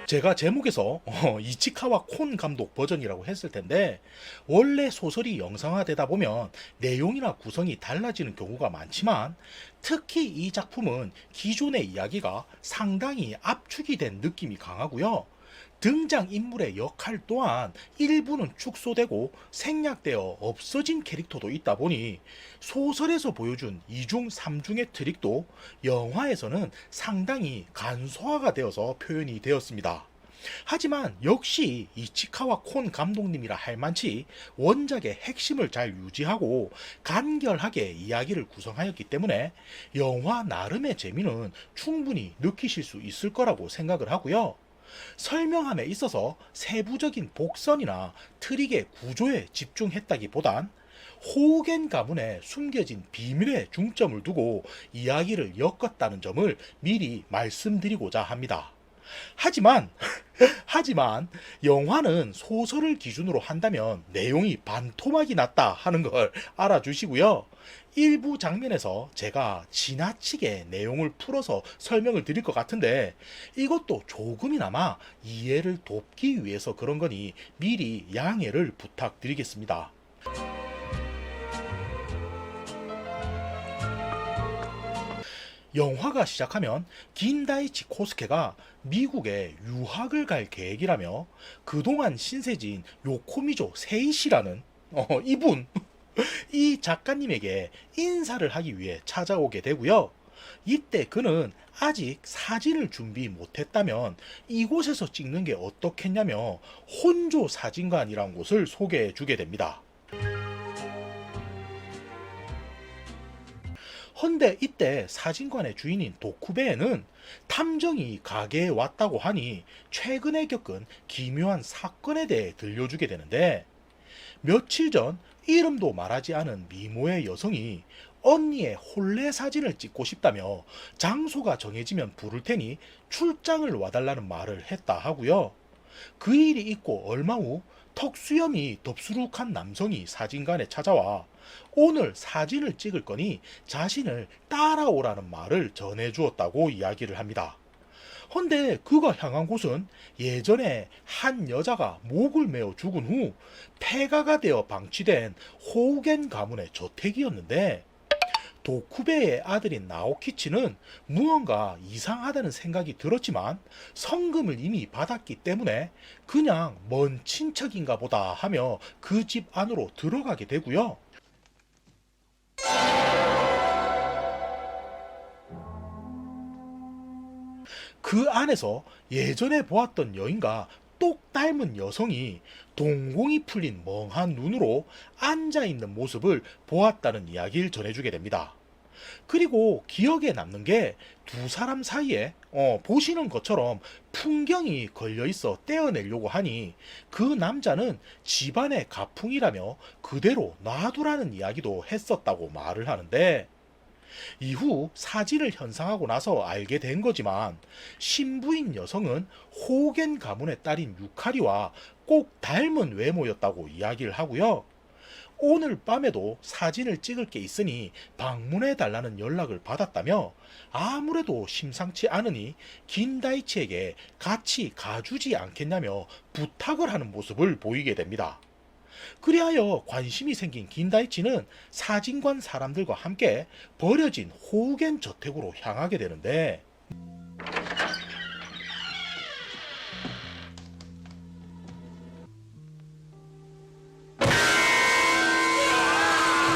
제가 제목에서 이치카와 콘 감독 버전이라고 했을 텐데, 원래 소설이 영상화되다 보면 내용이나 구성이 달라지는 경우가 많지만, 특히 이 작품은 기존의 이야기가 상당히 압축이 된 느낌이 강하고요. 등장인물의 역할 또한 일부는 축소되고 생략되어 없어진 캐릭터도 있다 보니 소설에서 보여준 이중 삼중의 트릭도 영화에서는 상당히 간소화가 되어서 표현이 되었습니다. 하지만 역시 이치카와 콘 감독님이라 할 만치 원작의 핵심을 잘 유지하고 간결하게 이야기를 구성하였기 때문에 영화 나름의 재미는 충분히 느끼실 수 있을 거라고 생각을 하고요. 설명함에 있어서 세부적인 복선이나 트릭의 구조에 집중했다기보단 호우겐 가문에 숨겨진 비밀에 중점을 두고 이야기를 엮었다는 점을 미리 말씀드리고자 합니다. 하지만 하지만 영화는 소설을 기준으로 한다면 내용이 반토막이 났다 하는 걸 알아주시고요. 일부 장면에서 제가 지나치게 내용을 풀어서 설명을 드릴 것 같은데 이것도 조금이나마 이해를 돕기 위해서 그런 거니 미리 양해를 부탁드리겠습니다. 영화가 시작하면 긴다이치 코스케가 미국에 유학을 갈 계획이라며 그동안 신세진 요코미조 세이시라는 이분 이 작가님에게 인사를 하기 위해 찾아오게 되고요. 이때 그는 아직 사진을 준비 못했다면 이곳에서 찍는 게 어떻겠냐며 혼조 사진관이란 곳을 소개해 주게 됩니다. 헌데 이때 사진관의 주인인 도쿠베에는 탐정이 가게에 왔다고 하니 최근에 겪은 기묘한 사건에 대해 들려주게 되는데, 며칠 전 이름도 말하지 않은 미모의 여성이 언니의 혼례 사진을 찍고 싶다며 장소가 정해지면 부를 테니 출장을 와달라는 말을 했다 하고요. 그 일이 있고 얼마 후 턱수염이 덥수룩한 남성이 사진관에 찾아와 오늘 사진을 찍을 거니 자신을 따라오라는 말을 전해주었다고 이야기를 합니다. 헌데 그가 향한 곳은 예전에 한 여자가 목을 메어 죽은 후 폐가가 되어 방치된 호우겐 가문의 저택이었는데, 도쿠베의 아들인 나오키치는 무언가 이상하다는 생각이 들었지만 성금을 이미 받았기 때문에 그냥 먼 친척인가 보다 하며 그 집 안으로 들어가게 되고요. 그 안에서 예전에 보았던 여인과 똑 닮은 여성이 동공이 풀린 멍한 눈으로 앉아있는 모습을 보았다는 이야기를 전해주게 됩니다. 그리고 기억에 남는 게 두 사람 사이에 보시는 것처럼 풍경이 걸려 있어 떼어내려고 하니 그 남자는 집안의 가풍이라며 그대로 놔두라는 이야기도 했었다고 말을 하는데, 이후 사진을 현상하고 나서 알게 된 거지만 신부인 여성은 호겐 가문의 딸인 유카리와 꼭 닮은 외모였다고 이야기를 하고요. 오늘 밤에도 사진을 찍을 게 있으니 방문해 달라는 연락을 받았다며 아무래도 심상치 않으니 긴다이치에게 같이 가주지 않겠냐며 부탁을 하는 모습을 보이게 됩니다. 그리하여 관심이 생긴 긴다이치는 사진관 사람들과 함께 버려진 호우겐 저택으로 향하게 되는데,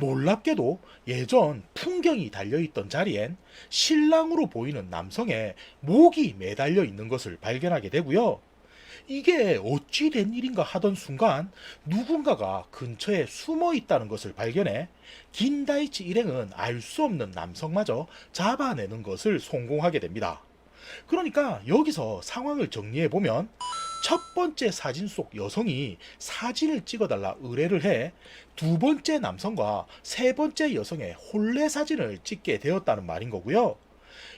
놀랍게도 예전 풍경이 달려있던 자리엔 신랑으로 보이는 남성의 목이 매달려 있는 것을 발견하게 되고요. 이게 어찌 된 일인가 하던 순간 누군가가 근처에 숨어 있다는 것을 발견해 긴다이치 일행은 알 수 없는 남성마저 잡아내는 것을 성공하게 됩니다. 그러니까 여기서 상황을 정리해보면 첫 번째 사진 속 여성이 사진을 찍어달라 의뢰를 해 두 번째 남성과 세 번째 여성의 혼례 사진을 찍게 되었다는 말인 거고요.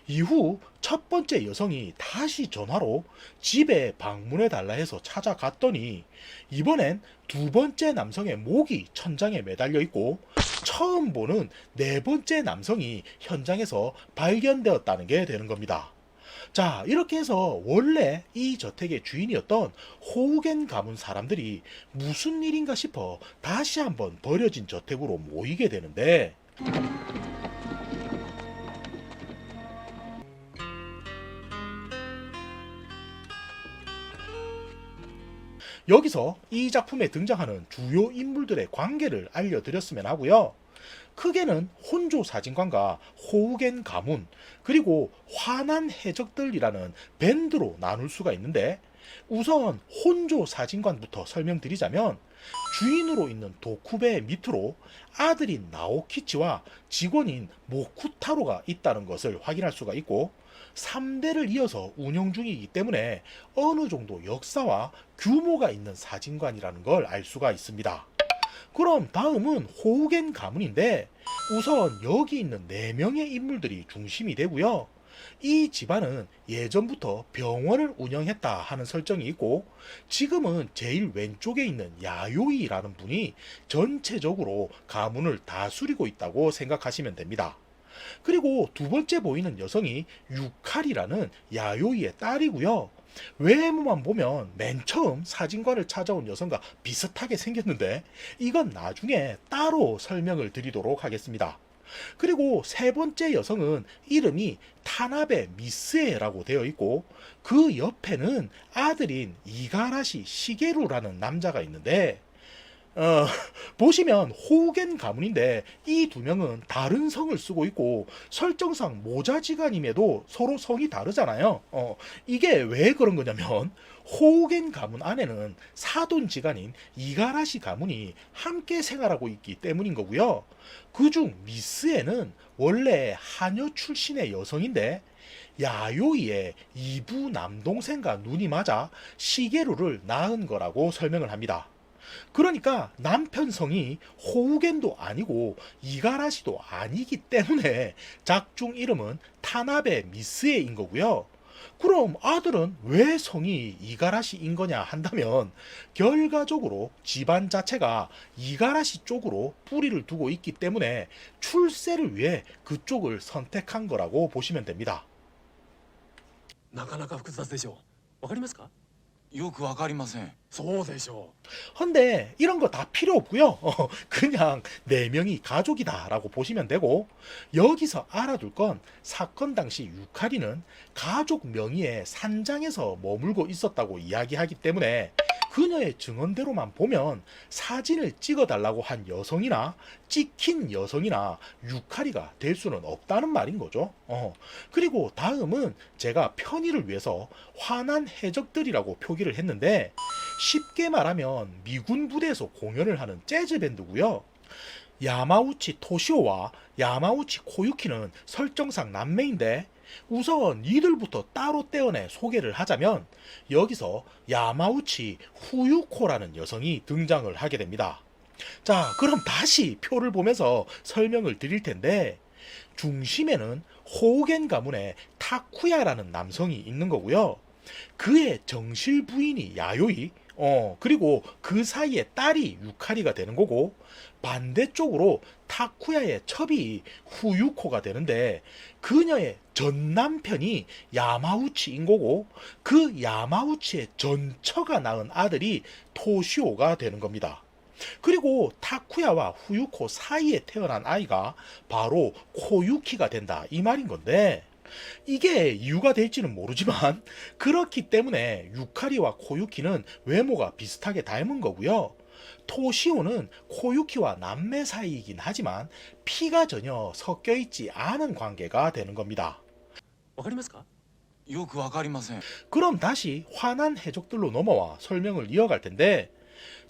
이후 첫 번째 여성이 다시 전화로 집에 방문해 달라 해서 찾아갔더니 이번엔 두 번째 남성의 목이 천장에 매달려 있고 처음 보는 네 번째 남성이 현장에서 발견되었다는 게 되는 겁니다. 자, 이렇게 해서 원래 이 저택의 주인이었던 호우겐 가문 사람들이 무슨 일인가 싶어 다시 한번 버려진 저택으로 모이게 되는데, 여기서 이 작품에 등장하는 주요 인물들의 관계를 알려드렸으면 하고요. 크게는 혼조 사진관과 호우겐 가문, 그리고 화난 해적들이라는 밴드로 나눌 수가 있는데, 우선 혼조 사진관부터 설명드리자면 주인으로 있는 도쿠베 밑으로 아들인 나오키치와 직원인 모쿠타로가 있다는 것을 확인할 수가 있고, 3대를 이어서 운영 중이기 때문에 어느 정도 역사와 규모가 있는 사진관이라는 걸 알 수가 있습니다. 그럼 다음은 호우겐 가문인데, 우선 여기 있는 4명의 인물들이 중심이 되고요. 이 집안은 예전부터 병원을 운영했다 하는 설정이 있고, 지금은 제일 왼쪽에 있는 야요이라는 분이 전체적으로 가문을 다스리고 있다고 생각하시면 됩니다. 그리고 두 번째 보이는 여성이 유칼이라는 야요이의 딸이고요. 외모만 보면 맨 처음 사진관을 찾아온 여성과 비슷하게 생겼는데, 이건 나중에 따로 설명을 드리도록 하겠습니다. 그리고 세 번째 여성은 이름이 타나베 미스에라고 되어 있고, 그 옆에는 아들인 이가라시 시게루라는 남자가 있는데, 어, 보시면 호우겐 가문인데 이 두 명은 다른 성을 쓰고 있고, 설정상 모자지간임에도 서로 성이 다르잖아요. 이게 왜 그런 거냐면, 호우겐 가문 안에는 사돈지간인 이가라시 가문이 함께 생활하고 있기 때문인 거고요. 그중 미스에는 원래 하녀 출신의 여성인데, 야요이의 이부 남동생과 눈이 맞아 시게루를 낳은 거라고 설명을 합니다. 그러니까 남편 성이 호우겐도 아니고 이가라시도 아니기 때문에 작중 이름은 타나베 미스에인 거고요. 그럼 아들은 왜 성이 이가라시인 거냐 한다면, 결과적으로 집안 자체가 이가라시 쪽으로 뿌리를 두고 있기 때문에 출세를 위해 그쪽을 선택한 거라고 보시면 됩니다. なかなか複雑でしょう。わかりますか？よくわかりません。そうでしょ 근데 이런 거 다 필요 없고요. 그냥 4명이 가족이다라고 보시면 되고, 여기서 알아둘 건 사건 당시 유카리는 가족 명의의 산장에서 머물고 있었다고 이야기하기 때문에, 그녀의 증언대로만 보면 사진을 찍어달라고 한 여성이나 찍힌 여성이나 유카리가 될 수는 없다는 말인 거죠. 그리고 다음은 제가 편의를 위해서 화난 해적들이라고 표기를 했는데, 쉽게 말하면 미군 부대에서 공연을 하는 재즈 밴드고요. 야마우치 토시오와 야마우치 코유키는 설정상 남매인데, 우선 이들부터 따로 떼어내 소개를 하자면, 여기서 야마우치 후유코라는 여성이 등장을 하게 됩니다. 자, 그럼 다시 표를 보면서 설명을 드릴 텐데, 중심에는 호우겐 가문의 타쿠야라는 남성이 있는 거고요. 그의 정실 부인이 야요이, 그리고 그 사이에 딸이 유카리가 되는 거고, 반대쪽으로 타쿠야의 첩이 후유코가 되는데, 그녀의 전 남편이 야마우치인 거고, 그 야마우치의 전처가 낳은 아들이 토시오가 되는 겁니다. 그리고 타쿠야와 후유코 사이에 태어난 아이가 바로 코유키가 된다, 이 말인 건데, 이게 이유가 될지는 모르지만 그렇기 때문에 유카리와 코유키는 외모가 비슷하게 닮은 거고요. 토시오는 코유키와 남매 사이이긴 하지만 피가 전혀 섞여 있지 않은 관계가 되는 겁니다. う。わかりますか？よくわかりません。 그럼 다시 화난 해적들로 넘어와 설명을 이어갈 텐데,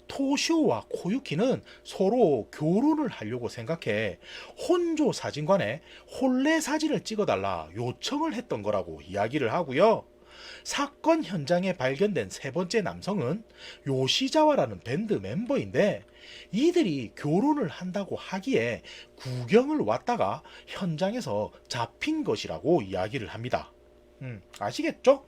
토시오와 코유키는 서로 결혼을 하려고 생각해 혼조 사진관에 혼례 사진을 찍어달라 요청을 했던 거라고 이야기를 하고요. 사건 현장에 발견된 세 번째 남성은 요시자와라는 밴드 멤버인데, 이들이 결혼을 한다고 하기에 구경을 왔다가 현장에서 잡힌 것이라고 이야기를 합니다. 아시겠죠?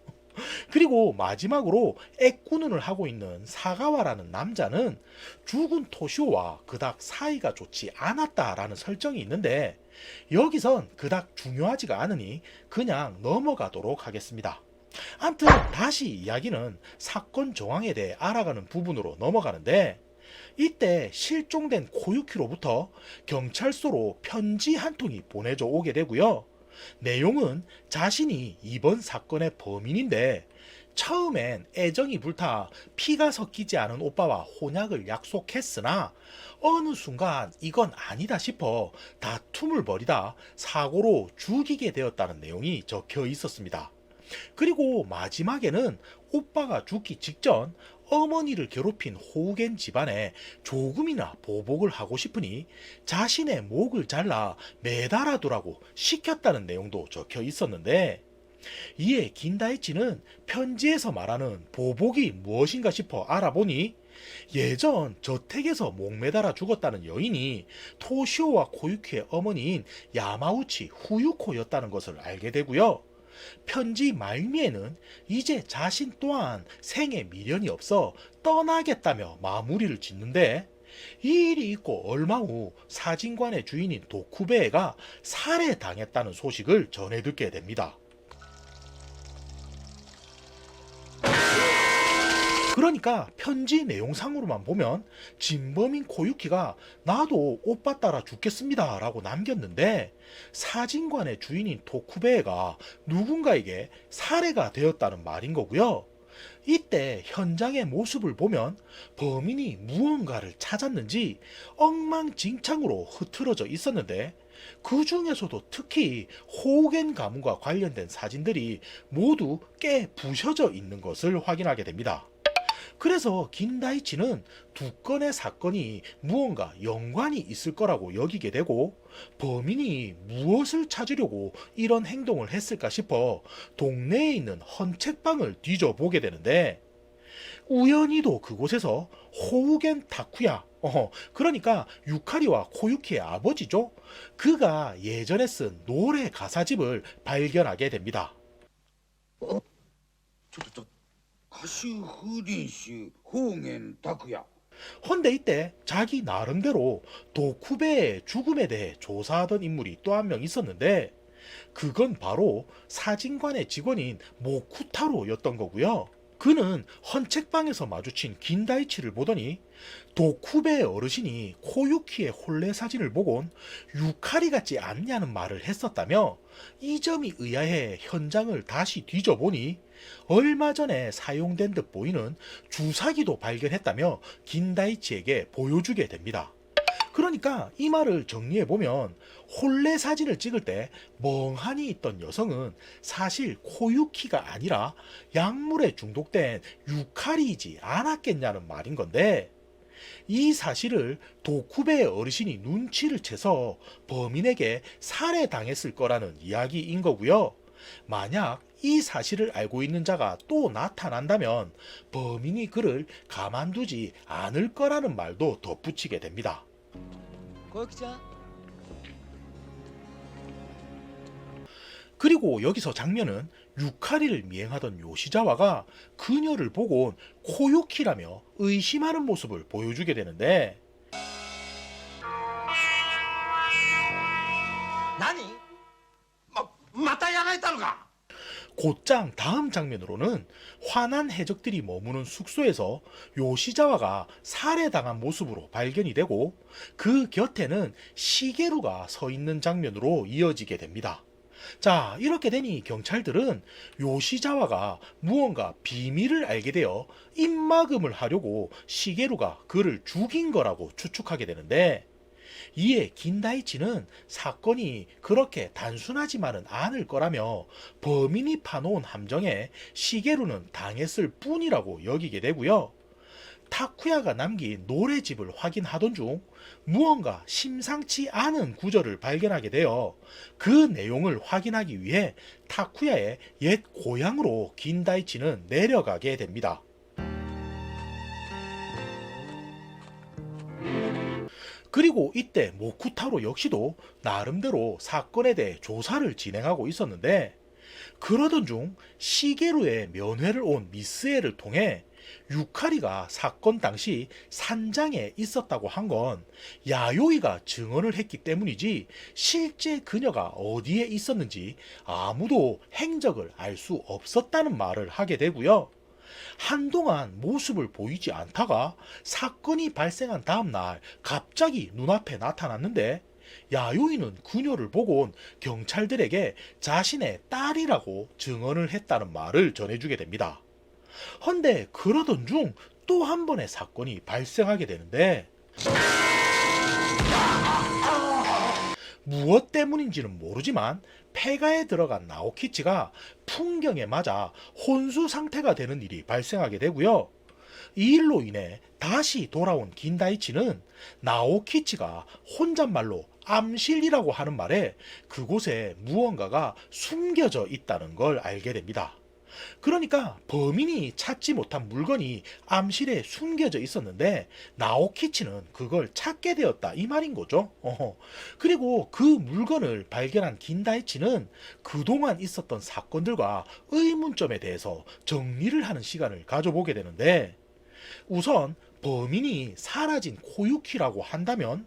그리고 마지막으로 애꾸눈을 하고 있는 사가와라는 남자는 죽은 토시오와 그닥 사이가 좋지 않았다라는 설정이 있는데, 여기선 그닥 중요하지가 않으니 그냥 넘어가도록 하겠습니다. 암튼 다시 이야기는 사건 정황에 대해 알아가는 부분으로 넘어가는데, 이때 실종된 코유키로부터 경찰서로 편지 한 통이 보내져 오게 되고요. 내용은 자신이 이번 사건의 범인인데 처음엔 애정이 불타 피가 섞이지 않은 오빠와 혼약을 약속했으나 어느 순간 이건 아니다 싶어 다툼을 벌이다 사고로 죽이게 되었다는 내용이 적혀 있었습니다. 그리고 마지막에는 오빠가 죽기 직전 어머니를 괴롭힌 호우겐 집안에 조금이나 보복을 하고 싶으니 자신의 목을 잘라 매달아두라고 시켰다는 내용도 적혀 있었는데, 이에 긴다이치는 편지에서 말하는 보복이 무엇인가 싶어 알아보니 예전 저택에서 목매달아 죽었다는 여인이 토시오와 코유키의 어머니인 야마우치 후유코였다는 것을 알게 되고요. 편지 말미에는 이제 자신 또한 생에 미련이 없어 떠나겠다며 마무리를 짓는데, 이 일이 있고 얼마 후 사진관의 주인인 도쿠베에가 살해당했다는 소식을 전해 듣게 됩니다. 그러니까 편지 내용상으로만 보면 진범인 코유키가 나도 오빠 따라 죽겠습니다 라고 남겼는데, 사진관의 주인인 도쿠베에가 누군가에게 살해가 되었다는 말인 거고요. 이때 현장의 모습을 보면 범인이 무언가를 찾았는지 엉망진창으로 흐트러져 있었는데, 그 중에서도 특히 호우겐 가문과 관련된 사진들이 모두 깨 부셔져 있는 것을 확인하게 됩니다. 그래서 긴다이치는 두 건의 사건이 무언가 연관이 있을 거라고 여기게 되고, 범인이 무엇을 찾으려고 이런 행동을 했을까 싶어 동네에 있는 헌책방을 뒤져보게 되는데, 우연히도 그곳에서 호우겐 타쿠야, 그러니까 유카리와 코유키의 아버지죠. 그가 예전에 쓴 노래 가사집을 발견하게 됩니다. ちょっと歌手風鈴師方言拓也 헌데 이때 자기 나름대로 도쿠베의 죽음에 대해 조사하던 인물이 또 한 명 있었는데, 그건 바로 사진관의 직원인 모쿠타로였던 거고요. 그는 헌책방에서 마주친 긴다이치를 보더니 도쿠베의 어르신이 코유키의 혼례 사진을 보곤 유카리 같지 않냐는 말을 했었다며, 이 점이 의아해 현장을 다시 뒤져보니 얼마 전에 사용된 듯 보이는 주사기도 발견했다며 긴다이치에게 보여주게 됩니다. 그러니까 이 말을 정리해보면 혼례 사진을 찍을 때 멍하니 있던 여성은 사실 코유키가 아니라 약물에 중독된 유카리이지 않았겠냐는 말인 건데, 이 사실을 도쿠베의 어르신이 눈치를 채서 범인에게 살해당했을 거라는 이야기인 거고요. 만약 이 사실을 알고 있는 자가 또 나타난다면 범인이 그를 가만두지 않을 거라는 말도 덧붙이게 됩니다. 小雪ちゃん 그리고 여기서 장면은 유카리를 미행하던 요시자와가 그녀를 보곤 코유키라며 의심하는 모습을 보여주게 되는데, 何またやられたのか 곧장 다음 장면으로는 화난 해적들이 머무는 숙소에서 요시자와가 살해당한 모습으로 발견이 되고, 그 곁에는 시게루가 서 있는 장면으로 이어지게 됩니다. 자, 이렇게 되니 경찰들은 요시자와가 무언가 비밀을 알게 되어 입막음을 하려고 시게루가 그를 죽인 거라고 추측하게 되는데, 이에 긴다이치는 사건이 그렇게 단순하지만은 않을 거라며 범인이 파놓은 함정에 시게루는 당했을 뿐이라고 여기게 되고요. 타쿠야가 남긴 노래집을 확인하던 중 무언가 심상치 않은 구절을 발견하게 되어 그 내용을 확인하기 위해 타쿠야의 옛 고향으로 긴다이치는 내려가게 됩니다. 그리고 이때 모쿠타로 역시도 나름대로 사건에 대해 조사를 진행하고 있었는데, 그러던 중 시게루의 면회를 온 미스에를 통해 유카리가 사건 당시 산장에 있었다고 한 건 야요이가 증언을 했기 때문이지 실제 그녀가 어디에 있었는지 아무도 행적을 알 수 없었다는 말을 하게 되고요. 한동안 모습을 보이지 않다가 사건이 발생한 다음날 갑자기 눈앞에 나타났는데 야요이는 그녀를 보곤 경찰들에게 자신의 딸이라고 증언을 했다는 말을 전해주게 됩니다. 헌데 그러던 중 또 한 번의 사건이 발생하게 되는데 무엇 때문인지는 모르지만 폐가에 들어간 나오키치가 풍경에 맞아 혼수 상태가 되는 일이 발생하게 되고요. 이 일로 인해 다시 돌아온 긴다이치는 나오키치가 혼잣말로 암실이라고 하는 말에 그곳에 무언가가 숨겨져 있다는 걸 알게 됩니다. 그러니까 범인이 찾지 못한 물건이 암실에 숨겨져 있었는데 나오키치는 그걸 찾게 되었다 이 말인 거죠. 그리고 그 물건을 발견한 긴다이치는 그동안 있었던 사건들과 의문점에 대해서 정리를 하는 시간을 가져보게 되는데 우선 범인이 사라진 코유키라고 한다면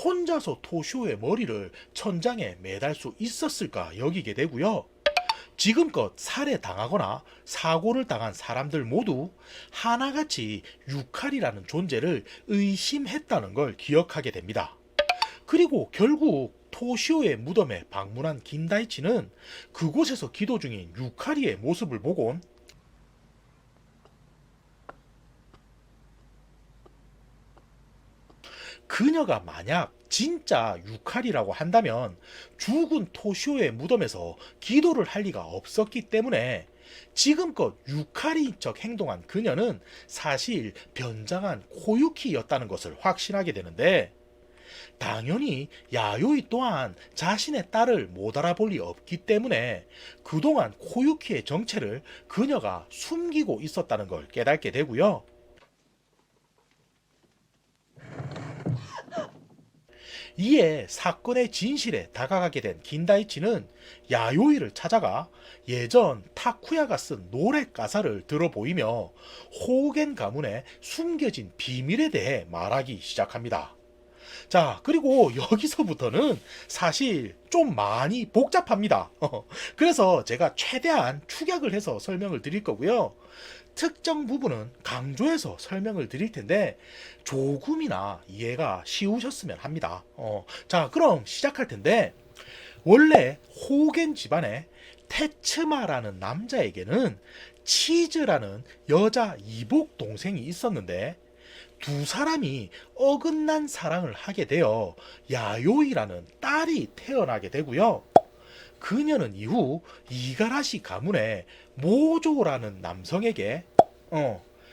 혼자서 토시오의 머리를 천장에 매달 수 있었을까 여기게 되고요. 지금껏 살해당하거나 사고를 당한 사람들 모두 하나같이 유칼이라는 존재를 의심했다는 걸 기억하게 됩니다. 그리고 결국 토시오의 무덤에 방문한 긴다이치는 그곳에서 기도 중인 유카리의 모습을 보곤 그녀가 만약 진짜 유칼이라고 한다면 죽은 토시오의 무덤에서 기도를 할 리가 없었기 때문에 지금껏 유칼인 척 행동한 그녀는 사실 변장한 코유키였다는 것을 확신하게 되는데 당연히 야요이 또한 자신의 딸을 못 알아볼 리 없기 때문에 그동안 코유키의 정체를 그녀가 숨기고 있었다는 걸 깨닫게 되고요. 이에 사건의 진실에 다가가게 된 긴다이치는 야요이를 찾아가 예전 타쿠야가 쓴 노래 가사를 들어보이며 호겐 가문의 숨겨진 비밀에 대해 말하기 시작합니다. 자, 그리고 여기서부터는 사실 좀 많이 복잡합니다. 그래서 제가 최대한 축약을 해서 설명을 드릴 거고요. 특정 부분은 강조해서 설명을 드릴 텐데 조금이나 이해가 쉬우셨으면 합니다. 자, 그럼 시작할 텐데 원래 호겐 집안의 테츠마라는 남자에게는 치즈라는 여자 이복 동생이 있었는데 두 사람이 어긋난 사랑을 하게 되어 야요이라는 딸이 태어나게 되고요. 그녀는 이후 이가라시 가문의 모조라는 남성에게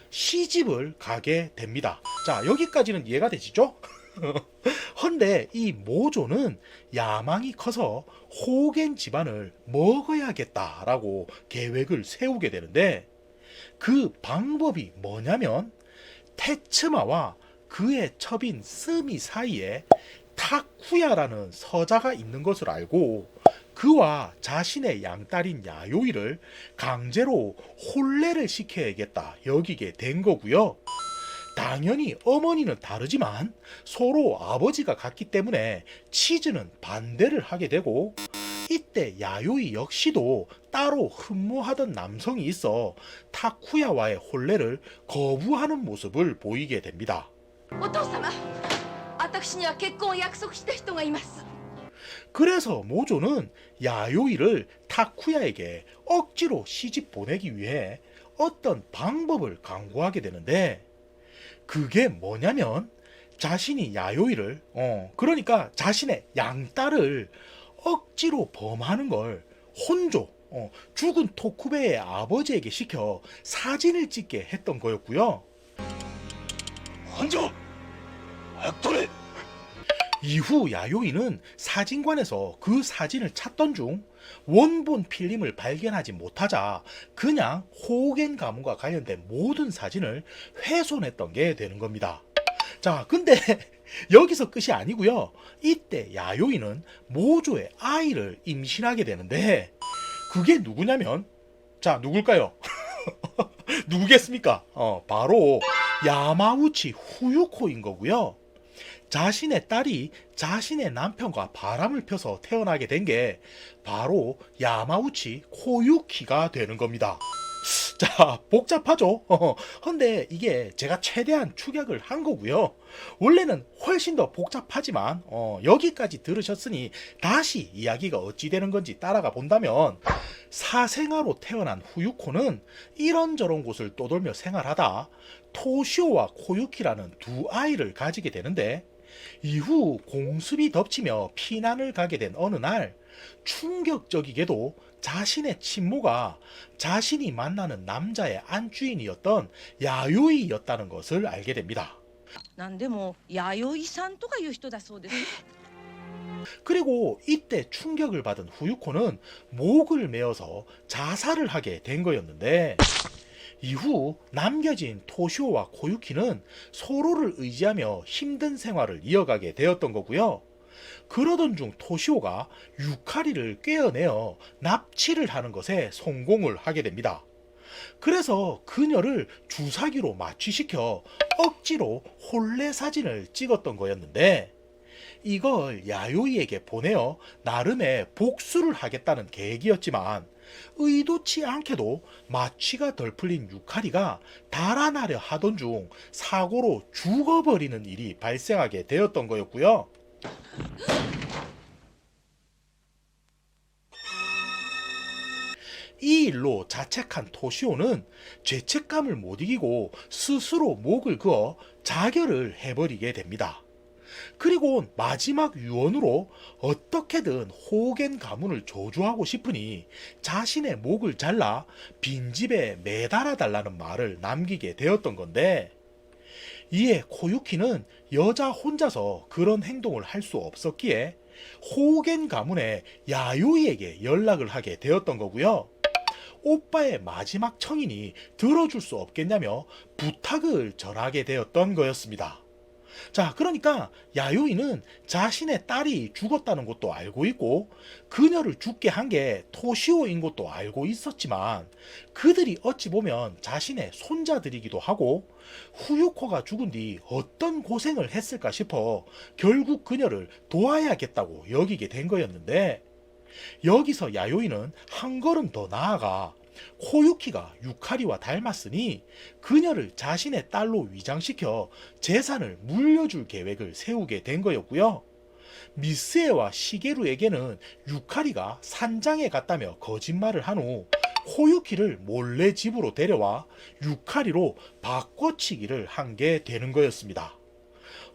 시집을 가게 됩니다. 자, 여기까지는 이해가 되시죠? 헌데 이 모조는 야망이 커서 호겐 집안을 먹어야겠다라고 계획을 세우게 되는데 그 방법이 뭐냐면 테츠마와 그의 첩인 스미 사이에 타쿠야라는 서자가 있는 것을 알고 그와 자신의 양딸인 야요이를 강제로 혼례를 시켜야겠다 여기게 된 거고요. 당연히 어머니는 다르지만 서로 아버지가 같기 때문에 치즈는 반대를 하게 되고 이때 야요이 역시도 따로 흠모하던 남성이 있어 타쿠야와의 혼례를 거부하는 모습을 보이게 됩니다. お父様、私には結婚を約束した人がいます。 그래서 모조는 야요이를 타쿠야에게 억지로 시집 보내기 위해 어떤 방법을 강구하게 되는데 그게 뭐냐면 자신이 야요이를 그러니까 자신의 양딸을 억지로 범하는 걸 혼조 죽은 토쿠베의 아버지에게 시켜 사진을 찍게 했던 거였고요. 혼조! 악도레! 이후 야요이는 사진관에서 그 사진을 찾던 중 원본 필름을 발견하지 못하자 그냥 호겐 가문과 관련된 모든 사진을 훼손했던 게 되는 겁니다. 자, 근데 여기서 끝이 아니고요. 이때 야요이는 모조의 아이를 임신하게 되는데 그게 누구냐면 자, 누굴까요? 누구겠습니까? 바로 야마우치 후유코인 거고요. 자신의 딸이 자신의 남편과 바람을 펴서 태어나게 된 게 바로 야마우치 코유키가 되는 겁니다. 자, 복잡하죠? 근데 이게 제가 최대한 축약을 한 거고요. 원래는 훨씬 더 복잡하지만 여기까지 들으셨으니 다시 이야기가 어찌 되는 건지 따라가 본다면, 사생아로 태어난 후유코는 이런저런 곳을 떠돌며 생활하다 토시오와 코유키라는 두 아이를 가지게 되는데, 이후 공습이 덮치며 피난을 가게 된 어느 날, 충격적이게도 자신의 친모가 자신이 만나는 남자의 안주인이었던 야요이였다는 것을 알게 됩니다. なんでも弥生さんとかいう人だそうです。 그리고 이때 충격을 받은 후유코는 목을 메어서 자살을 하게 된 거였는데, 이후 남겨진 토시오와 코유키는 서로를 의지하며 힘든 생활을 이어가게 되었던 거고요. 그러던 중 토시오가 유카리를 꿰어내어 납치를 하는 것에 성공을 하게 됩니다. 그래서 그녀를 주사기로 마취시켜 억지로 혼례 사진을 찍었던 거였는데, 이걸 야요이에게 보내어 나름의 복수를 하겠다는 계획이었지만, 의도치 않게도 마취가 덜 풀린 유카리가 달아나려 하던 중 사고로 죽어버리는 일이 발생하게 되었던 거였고요. 이 일로 자책한 토시오는 죄책감을 못 이기고 스스로 목을 그어 자결을 해버리게 됩니다. 그리고 마지막 유언으로 어떻게든 호겐 가문을 저주하고 싶으니 자신의 목을 잘라 빈집에 매달아 달라는 말을 남기게 되었던 건데, 이에 코유키는 여자 혼자서 그런 행동을 할 수 없었기에 호겐 가문의 야요이에게 연락을 하게 되었던 거고요. 오빠의 마지막 청인이 들어줄 수 없겠냐며 부탁을 전하게 되었던 거였습니다. 자, 그러니까 야요이는 자신의 딸이 죽었다는 것도 알고 있고 그녀를 죽게 한 게 토시오인 것도 알고 있었지만, 그들이 어찌 보면 자신의 손자들이기도 하고 후유코가 죽은 뒤 어떤 고생을 했을까 싶어 결국 그녀를 도와야겠다고 여기게 된 거였는데, 여기서 야요이는 한 걸음 더 나아가 코유키가 유카리와 닮았으니 그녀를 자신의 딸로 위장시켜 재산을 물려줄 계획을 세우게 된 거였고요. 미스에와 시게루에게는 유카리가 산장에 갔다며 거짓말을 한 후 코유키를 몰래 집으로 데려와 유카리로 바꿔치기를 한 게 되는 거였습니다.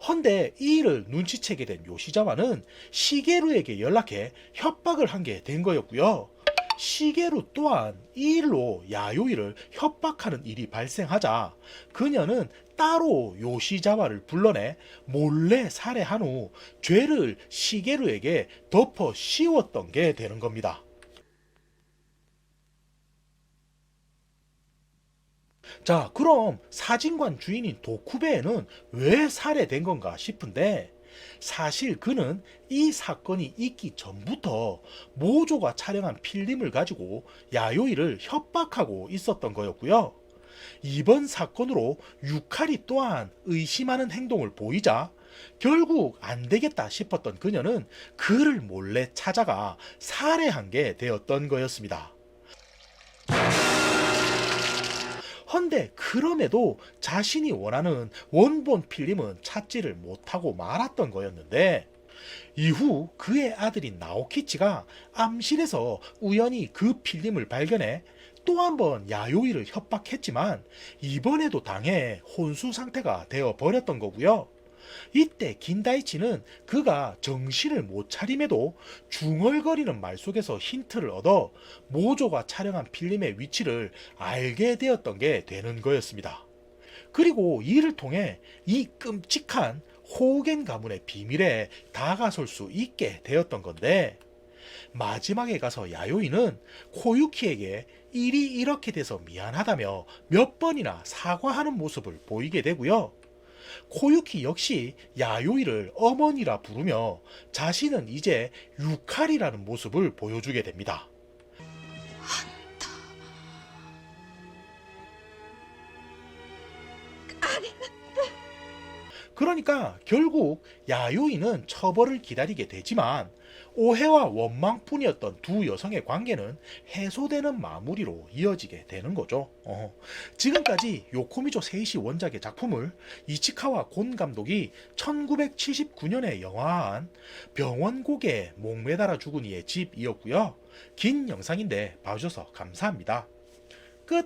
헌데 이 일을 눈치채게 된 요시자와는 시게루에게 연락해 협박을 한 게 된 거였고요. 시게루 또한 이 일로 야요이를 협박하는 일이 발생하자 그녀는 따로 요시자와를 불러내 몰래 살해한 후 죄를 시게루에게 덮어 씌웠던 게 되는 겁니다. 자, 그럼 사진관 주인인 도쿠베에는 왜 살해된 건가 싶은데, 사실 그는 이 사건이 있기 전부터 모조가 촬영한 필름을 가지고 야요이를 협박하고 있었던 거였고요. 이번 사건으로 유카리 또한 의심하는 행동을 보이자 결국 안 되겠다 싶었던 그녀는 그를 몰래 찾아가 살해한 게 되었던 거였습니다. 헌데 그럼에도 자신이 원하는 원본 필름은 찾지를 못하고 말았던 거였는데, 이후 그의 아들인 나오키치가 암실에서 우연히 그 필름을 발견해 또 한 번 야요이를 협박했지만 이번에도 당해 혼수 상태가 되어 버렸던 거고요. 이때 긴다이치는 그가 정신을 못 차림에도 중얼거리는 말 속에서 힌트를 얻어 모조가 촬영한 필름의 위치를 알게 되었던 게 되는 거였습니다. 그리고 이를 통해 이 끔찍한 호겐 가문의 비밀에 다가설 수 있게 되었던 건데, 마지막에 가서 야요이는 코유키에게 일이 이렇게 돼서 미안하다며 몇 번이나 사과하는 모습을 보이게 되고요. 코유키 역시 야요이를 어머니라 부르며 자신은 이제 유카리라는 모습을 보여주게 됩니다. 그러니까 결국 야요이는 처벌을 기다리게 되지만 오해와 원망뿐이었던 두 여성의 관계는 해소되는 마무리로 이어지게 되는 거죠. 지금까지 요코미조 세이시 원작의 작품을 이치카와 곤 감독이 1979년에 영화한 병원 고개에 목매달아 죽은 이의 집이었고요. 긴 영상인데 봐주셔서 감사합니다. 끝!